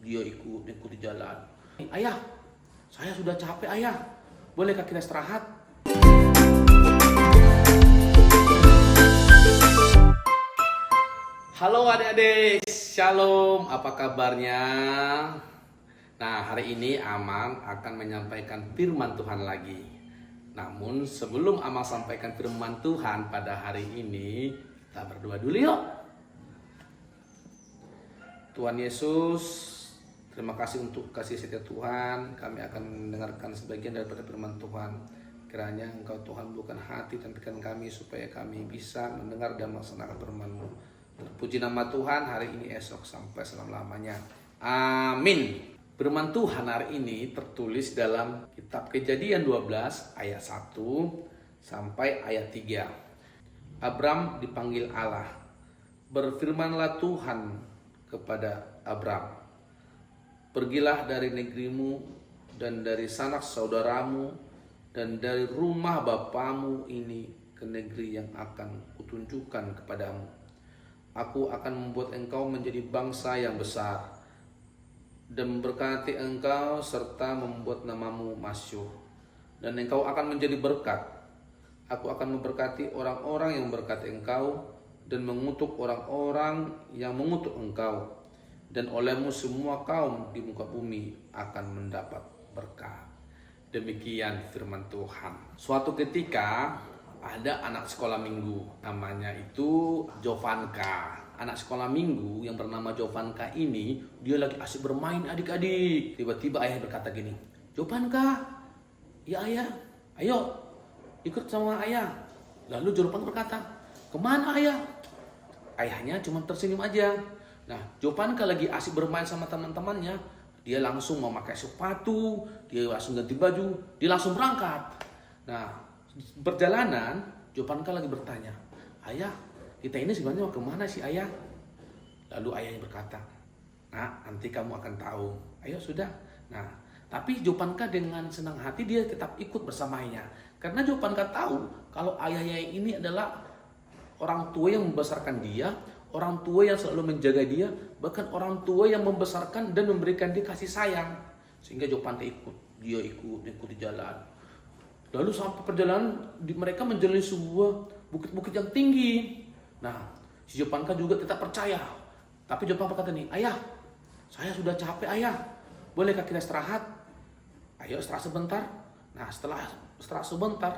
dia ikut di jalan. Ayah, saya sudah capek ayah, bolehkah kita istirahat? Halo adik-adik, shalom, apa kabarnya? Nah, hari ini Amang akan menyampaikan firman Tuhan lagi. Namun sebelum Amang sampaikan firman Tuhan pada hari ini, kita berdoa dulu yuk. Tuhan Yesus, terima kasih untuk kasih setia Tuhan. Kami akan mendengarkan sebagian daripada firman Tuhan. Kiranya Engkau Tuhan bukan hati dan pikiran kami supaya kami bisa mendengar dan melaksanakan firman-Mu. Terpuji nama Tuhan hari ini, esok, sampai selama-lamanya. Amin. Firman Tuhan hari ini tertulis dalam kitab Kejadian 12 ayat 1 sampai ayat 3. Abram dipanggil Allah. Berfirmanlah Tuhan kepada Abram, pergilah dari negerimu dan dari sanak saudaramu dan dari rumah bapamu ini ke negeri yang akan kutunjukkan kepadamu. Aku akan membuat engkau menjadi bangsa yang besar dan memberkati engkau serta membuat namamu masyhur, dan engkau akan menjadi berkat. Aku akan memberkati orang-orang yang memberkati engkau dan mengutuk orang-orang yang mengutuk engkau, dan olehmu semua kaum di muka bumi akan mendapat berkat. Demikian firman Tuhan. Suatu ketika ada anak sekolah minggu, namanya itu Jovanka. Anak sekolah minggu yang bernama Jovanka ini, dia lagi asik bermain adik-adik. Tiba-tiba ayah berkata gini, "Jovanka, ya ayah, ayo ikut sama ayah." Lalu Jovanka berkata, "Kemana ayah?" Ayahnya cuma tersenyum aja. Nah, Jovanka lagi asik bermain sama teman-temannya. Dia langsung memakai sepatu, dia langsung ganti baju, dia langsung berangkat. Nah, perjalanan, Jovanka lagi bertanya, "Ayah, kita ini sebenarnya mau kemana sih ayah?" Lalu ayahnya berkata, "Nah, nanti kamu akan tahu." Ayo sudah. Nah, tapi Jovanka dengan senang hati dia tetap ikut bersamanya. Karena Jovanka tahu kalau ayahnya ini adalah orang tua yang membesarkan dia, orang tua yang selalu menjaga dia, bahkan orang tua yang membesarkan dan memberikan dia kasih sayang. Sehingga Jovanka ikut di jalan. Lalu sampai perjalanan mereka menjalani sebuah bukit-bukit yang tinggi. Nah, si Jovanka juga tetap percaya. Tapi Jovanka berkata nih, "Ayah, saya sudah capek ayah, bolehkah kita istirahat?" Ayo istirahat sebentar. Nah, setelah istirahat sebentar,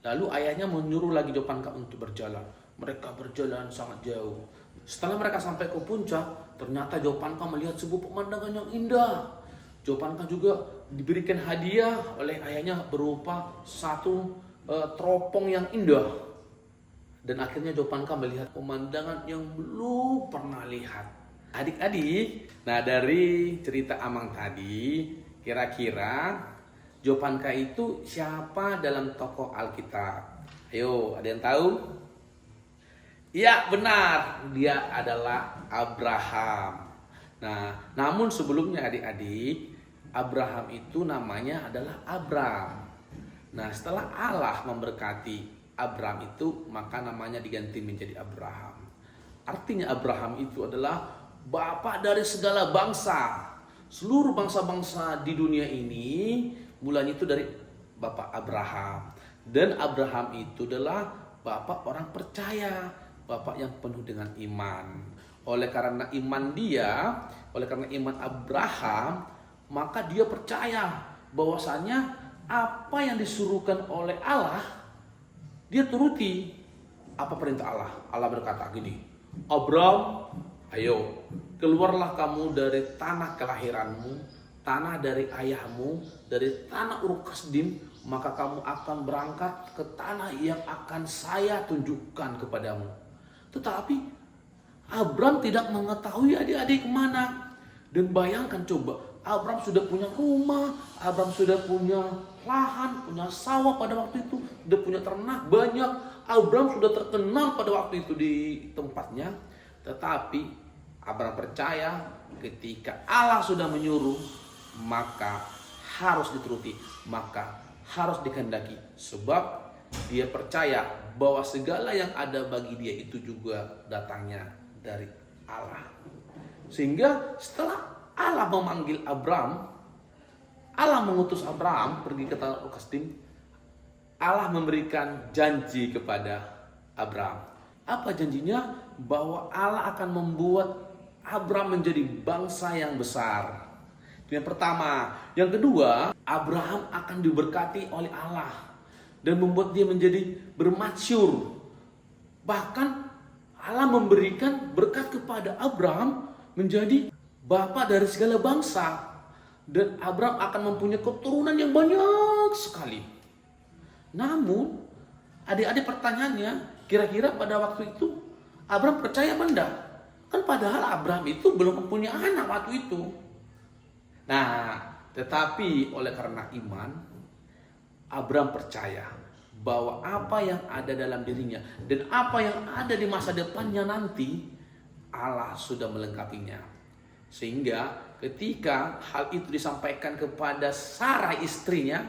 lalu ayahnya menyuruh lagi Jovanka untuk berjalan. Mereka berjalan sangat jauh. Setelah mereka sampai ke puncak, ternyata Jovanka melihat sebuah pemandangan yang indah. Jovanka juga diberikan hadiah oleh ayahnya berupa satu teropong yang indah. Dan akhirnya Jovanka melihat pemandangan yang belum pernah lihat. Adik-adik, nah dari cerita Amang tadi, kira-kira Jovanka itu siapa dalam tokoh Alkitab? Ayo, ada yang tahu? Ya, benar, dia adalah Abraham. Nah, namun sebelumnya adik-adik, Abraham itu namanya adalah Abram. Nah, setelah Allah memberkati Abram itu, maka namanya diganti menjadi Abraham. Artinya Abraham itu adalah bapak dari segala bangsa. Seluruh bangsa-bangsa di dunia ini mulanya itu dari bapak Abraham. Dan Abraham itu adalah bapak orang percaya, bapak yang penuh dengan iman. Oleh karena iman Abraham, maka dia percaya bahwasanya apa yang disuruhkan oleh Allah, dia turuti. Apa perintah Allah? Allah berkata gini, "Abram, ayo keluarlah kamu dari tanah kelahiranmu, tanah dari ayahmu, dari tanah Ur Kasdim, maka kamu akan berangkat ke tanah yang akan saya tunjukkan kepadamu." Tetapi Abram tidak mengetahui adik-adik kemana. Dan bayangkan coba, Abram sudah punya rumah, Abram sudah punya lahan, punya sawah pada waktu itu, sudah punya ternak banyak. Abram sudah terkenal pada waktu itu di tempatnya. Tetapi Abram percaya ketika Allah sudah menyuruh, maka harus dituruti, maka harus dikehendaki. Sebab dia percaya bahwa segala yang ada bagi dia itu juga datangnya dari Allah. Sehingga setelah Allah memanggil Abraham, Allah mengutus Abraham pergi ke tanah Ur-Kasdim, Allah memberikan janji kepada Abraham. Apa janjinya? Bahwa Allah akan membuat Abraham menjadi bangsa yang besar. Itu yang pertama. Yang kedua, Abraham akan diberkati oleh Allah dan membuat dia menjadi bermasyhur. Bahkan Allah memberikan berkat kepada Abraham menjadi bapa dari segala bangsa. Dan Abraham akan mempunyai keturunan yang banyak sekali. Namun, adik-adik pertanyaannya, kira-kira pada waktu itu Abraham percaya apa enggak? Kan padahal Abraham itu belum mempunyai anak waktu itu. Nah, tetapi oleh karena iman, Abraham percaya bahwa apa yang ada dalam dirinya dan apa yang ada di masa depannya nanti, Allah sudah melengkapinya. Sehingga ketika hal itu disampaikan kepada Sarah istrinya,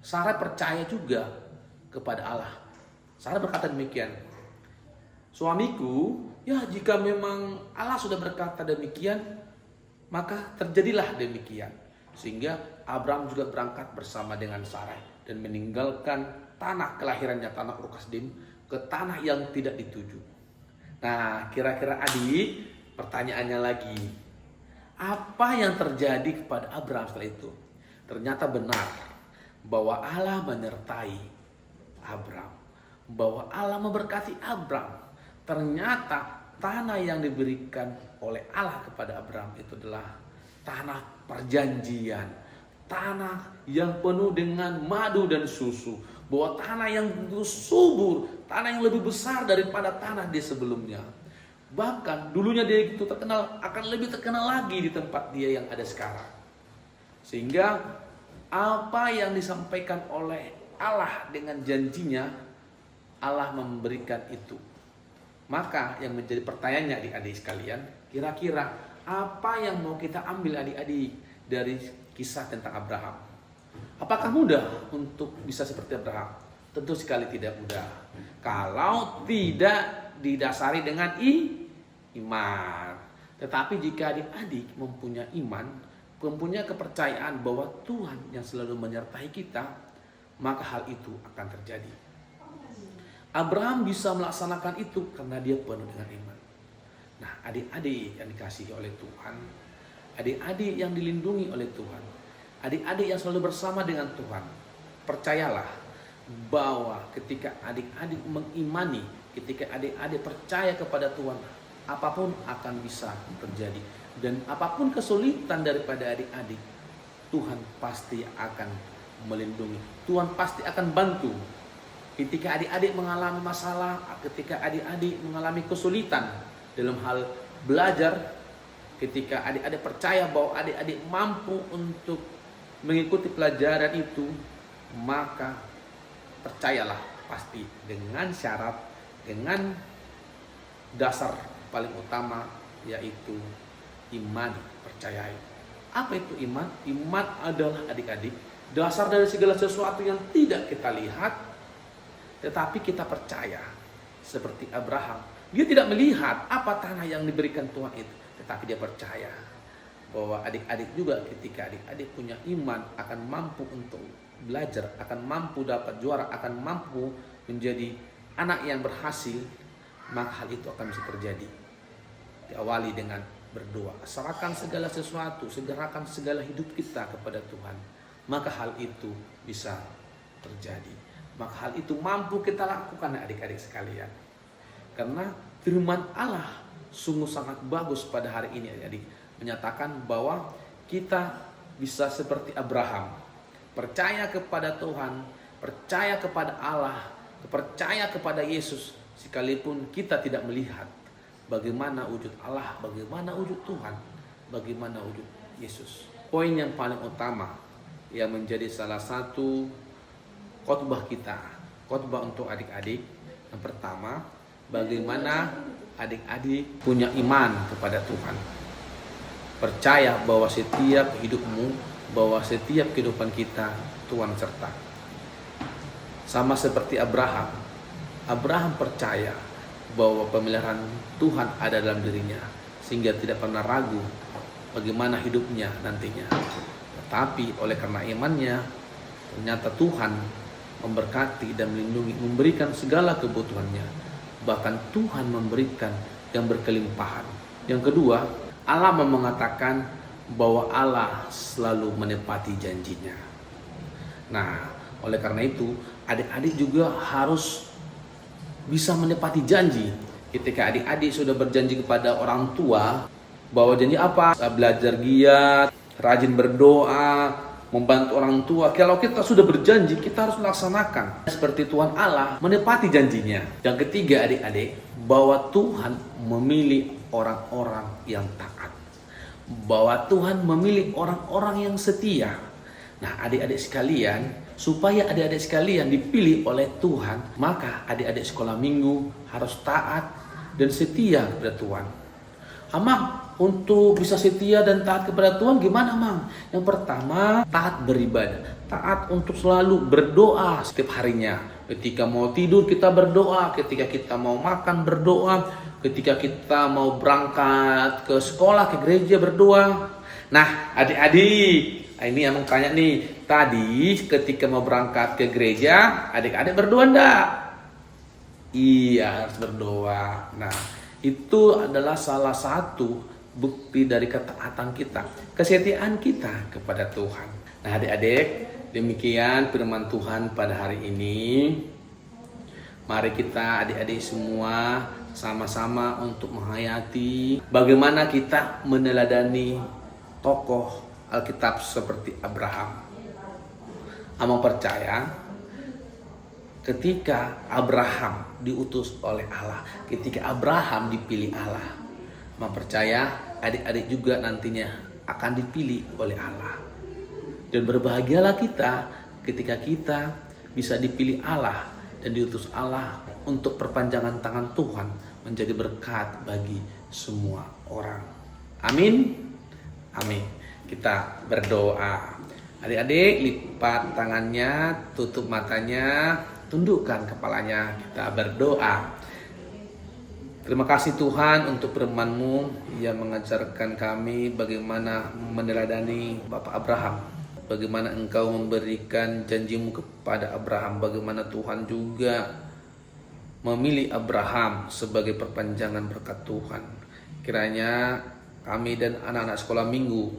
Sarah percaya juga kepada Allah. Sarah berkata demikian, suamiku, ya jika memang Allah sudah berkata demikian, maka terjadilah demikian. Sehingga Abraham juga berangkat bersama dengan Sarah dan meninggalkan tanah kelahirannya, tanah Ur-Kasdim, ke tanah yang tidak dituju. Nah, kira-kira adik, pertanyaannya lagi, apa yang terjadi kepada Abraham setelah itu? Ternyata benar bahwa Allah menyertai Abraham, bahwa Allah memberkati Abraham. Ternyata tanah yang diberikan oleh Allah kepada Abraham itu adalah tanah perjanjian, tanah yang penuh dengan madu dan susu, bahwa tanah yang subur, tanah yang lebih besar daripada tanah di sebelumnya. Bahkan dulunya dia itu terkenal, akan lebih terkenal lagi di tempat dia yang ada sekarang. Sehingga apa yang disampaikan oleh Allah dengan janjinya, Allah memberikan itu. Maka yang menjadi pertanyaannya adik-adik sekalian, kira-kira apa yang mau kita ambil adik-adik dari kisah tentang Abraham? Apakah mudah untuk bisa seperti Abraham? Tentu sekali tidak mudah. Kalau tidak didasari dengan iman. Tetapi jika adik-adik mempunyai iman, mempunyai kepercayaan bahwa Tuhan yang selalu menyertai kita, maka hal itu akan terjadi. Abraham bisa melaksanakan itu karena dia penuh dengan iman. Nah, adik-adik yang dikasihi oleh Tuhan, adik-adik yang dilindungi oleh Tuhan, adik-adik yang selalu bersama dengan Tuhan, percayalah bahwa ketika adik-adik mengimani, ketika adik-adik percaya kepada Tuhan, apapun akan bisa terjadi. Dan apapun kesulitan daripada adik-adik, Tuhan pasti akan melindungi. Tuhan pasti akan bantu. Ketika adik-adik mengalami masalah, ketika adik-adik mengalami kesulitan dalam hal belajar, ketika adik-adik percaya bahwa adik-adik mampu untuk mengikuti pelajaran itu, maka percayalah pasti dengan syarat, dengan dasar paling utama, yaitu iman, percayai. Apa itu iman? Iman adalah adik-adik dasar dari segala sesuatu yang tidak kita lihat, tetapi kita percaya. Seperti Abraham, dia tidak melihat apa tanah yang diberikan Tuhan itu, tetapi dia percaya bahwa adik-adik juga ketika adik-adik punya iman akan mampu untuk belajar, akan mampu dapat juara, akan mampu menjadi anak yang berhasil, maka hal itu akan bisa terjadi. Diawali dengan berdoa, serahkan segala sesuatu, segerakan segala hidup kita kepada Tuhan, maka hal itu bisa terjadi. Maka hal itu mampu kita lakukan adik-adik sekalian. Karena firman Allah sungguh sangat bagus pada hari ini adik-adik, menyatakan bahwa kita bisa seperti Abraham, percaya kepada Tuhan, percaya kepada Allah, percaya kepada Yesus, sekalipun kita tidak melihat bagaimana wujud Allah, bagaimana wujud Tuhan, bagaimana wujud Yesus. Poin yang paling utama yang menjadi salah satu khotbah kita, khotbah untuk adik-adik, yang pertama, bagaimana adik-adik punya iman kepada Tuhan. Percaya bahwa setiap hidupmu, bahwa setiap kehidupan kita, Tuhan serta. Sama seperti Abraham. Abraham percaya bahwa pemeliharaan Tuhan ada dalam dirinya, sehingga tidak pernah ragu bagaimana hidupnya nantinya. Tetapi oleh karena imannya, ternyata Tuhan memberkati dan melindungi, memberikan segala kebutuhannya. Bahkan Tuhan memberikan yang berkelimpahan. Yang kedua, Allah mengatakan bahwa Allah selalu menepati janjinya. Nah, oleh karena itu, adik-adik juga harus bisa menepati janji. Ketika adik-adik sudah berjanji kepada orang tua, bahwa janji apa? Belajar giat, rajin berdoa, membantu orang tua. Kalau kita sudah berjanji, kita harus melaksanakan. Seperti Tuhan Allah menepati janjinya. Yang ketiga adik-adik, bahwa Tuhan memilih orang-orang yang taat. Bahwa Tuhan memilih orang-orang yang setia. Nah adik-adik sekalian, supaya adik-adik sekalian dipilih oleh Tuhan, maka adik-adik sekolah minggu harus taat dan setia kepada Tuhan. Amang, untuk bisa setia dan taat kepada Tuhan gimana, Mang? Yang pertama, taat beribadah. Taat untuk selalu berdoa setiap harinya. Ketika mau tidur kita berdoa, ketika kita mau makan berdoa, ketika kita mau berangkat ke sekolah, ke gereja berdoa. Nah, adik-adik, ini Amang tanya nih, tadi ketika mau berangkat ke gereja, adik-adik berdoa enggak? Iya, harus berdoa. Nah, itu adalah salah satu bukti dari ketaatan kita, kesetiaan kita kepada Tuhan. Nah adik-adik, demikian firman Tuhan pada hari ini. Mari kita adik-adik semua sama-sama untuk menghayati bagaimana kita meneladani tokoh Alkitab seperti Abraham. Amang percaya ketika Abraham diutus oleh Allah, ketika Abraham dipilih Allah, Amang percaya adik-adik juga nantinya akan dipilih oleh Allah. Dan berbahagialah kita ketika kita bisa dipilih Allah dan diutus Allah untuk perpanjangan tangan Tuhan menjadi berkat bagi semua orang. Amin. Amin. Kita berdoa. Adik-adik lipat tangannya, tutup matanya, tundukkan kepalanya, kita berdoa. Terima kasih Tuhan untuk firman-Mu yang mengajarkan kami bagaimana meneladani Bapak Abraham. Bagaimana Engkau memberikan janji-Mu kepada Abraham. Bagaimana Tuhan juga memilih Abraham sebagai perpanjangan berkat Tuhan. Kiranya kami dan anak-anak sekolah minggu,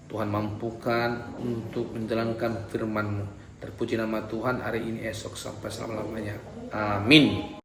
Tuhan mampukan untuk menjalankan firman-Mu. Terpuji nama Tuhan hari ini, esok, sampai selama-lamanya. Amin.